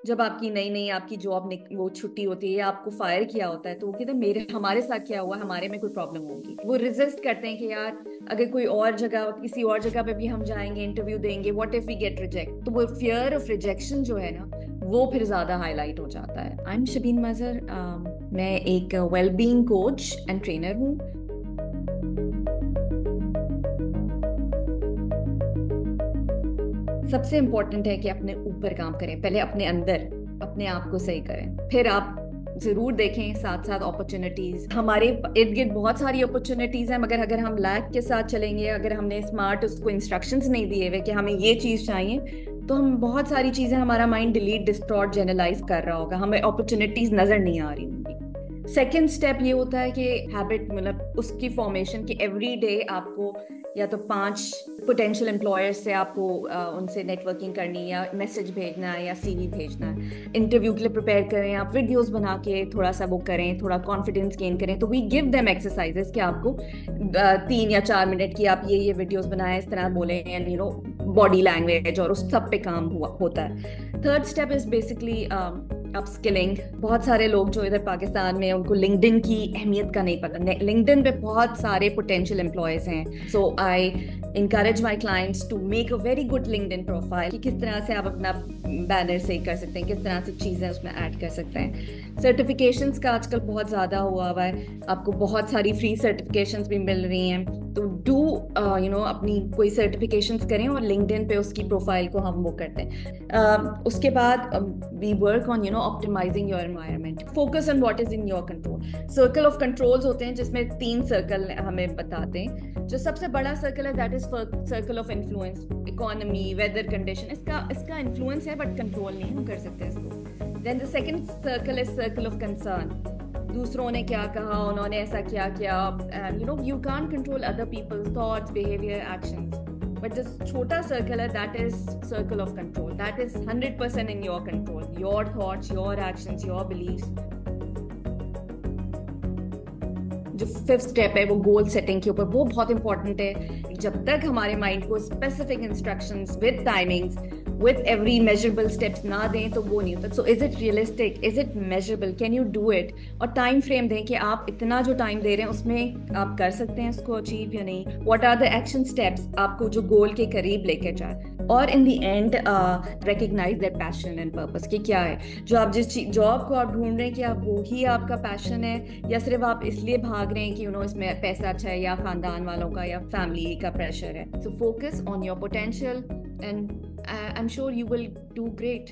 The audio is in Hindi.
जब आपकी नई नई आपकी जॉब वो छुट्टी होती है या आपको फायर किया होता है, तो वो कहते हैं मेरे हमारे साथ क्या हुआ, हमारे में कोई प्रॉब्लम होगी। वो रेजिस्ट करते हैं कि यार अगर कोई और जगह, किसी और जगह पे भी हम जाएंगे, इंटरव्यू देंगे, what if we get reject, तो वो फियर ऑफ रिजेक्शन जो है ना, वो फिर ज्यादा हाईलाइट हो जाता है। आई एम शबीन मजहर, मैं एक वेलबींग कोच एंड ट्रेनर हूँ। सबसे इम्पोर्टेंट है कि अपने ऊपर काम करें, पहले अपने अंदर अपने आप को सही करें, फिर आप जरूर देखें साथ साथ अपॉर्चुनिटीज। हमारे इर्द गिर्द बहुत सारी अपॉर्चुनिटीज हैं, मगर अगर हम लैक के साथ चलेंगे, अगर हमने स्मार्ट उसको इंस्ट्रक्शंस नहीं दिए हुए कि हमें ये चीज चाहिए, तो हम बहुत सारी चीजें, हमारा माइंड डिलीट डिस्टॉर्ट जनरलाइज कर रहा होगा, हमें अपॉर्चुनिटीज नजर नहीं आ रही होंगी। सेकेंड स्टेप ये होता है कि हैबिट, मतलब उसकी फॉर्मेशन की एवरी डे आपको या तो 5 पोटेंशियल एम्प्लॉयर्स से आपको उनसे नेटवर्किंग करनी, या मैसेज भेजना है, या सीवी भेजना है। इंटरव्यू के लिए प्रिपेयर करें, आप वीडियोस बना के थोड़ा सा वो करें, थोड़ा कॉन्फिडेंस गेन करें। तो वी गिव देम एक्सरसाइजेस कि आपको 3 या 4 मिनट की आप ये वीडियोस बनाएं, इस तरह बोलें, एंड बॉडी लैंग्वेज, और उस सब पे काम होता है। Third step is basically upskilling. बहुत सारे लोग जो इधर पाकिस्तान में, उनको लिंक्डइन की अहमियत का नहीं पता। लिंक्डइन पे बहुत सारे पोटेंशियल एम्प्लॉयज हैं, सो आई encourage my clients to make a very good LinkedIn profile कि किस तरह से आप अपना बैनर सही कर सकते हैं, किस तरह से चीज़ें उसमें ऐड कर सकते हैं। सर्टिफिकेशंस का आजकल बहुत ज़्यादा हुआ है, आपको बहुत सारी फ्री सर्टिफिकेशंस भी मिल रही हैं, तो डू अपनी कोई सर्टिफिकेशंस करें, और लिंक्डइन पे उसकी प्रोफाइल को हम वो करते हैं। उसके बाद we work on optimising your environment, focus on what is in your control. Circle of controls होते हैं जिसमें 3 सर्कल हमें बताते हैं। जो सबसे बड़ा सर्कल है that is circle of influence, economy, weather condition, इसका इन्फ्लुएंस है बट कंट्रोल नहीं हम कर सकते इसको। Then the second circle is circle of concern, दूसरों ने क्या कहा, उन्होंने ऐसा क्या किया, you can't control other peoples thoughts, behaviour, actions. But जो छोटा सर्कल है that is circle of control, that is 100% in your control, your thoughts, your actions, your believes. जो 5th स्टेप है वो गोल सेटिंग के ऊपर, वो बहुत इंपॉर्टेंट है। जब तक हमारे माइंड को specific instructions with timings with every measurable steps ना दें, तो वो नहीं होता। So is it realistic, is it measurable, can you do it, और टाइम फ्रेम दें कि आप इतना जो टाइम दे रहे हैं उसमें आप कर सकते हैं इसको अचीव या नहीं। What are the action steps आपको जो गोल के करीब लेके जाए, और in the end recognise that passion and purpose कि क्या है जो आप, जिस जॉब को आप ढूंढ रहे हैं, कि आप वो ही आपका पैशन है, या सिर्फ आप इसलिए भाग रहे हैं कि इसमें पैसा अच्छा है, या खानदान वालों का या फैमिली का प्रेशर है। So focus on your potential and I am sure you will do great.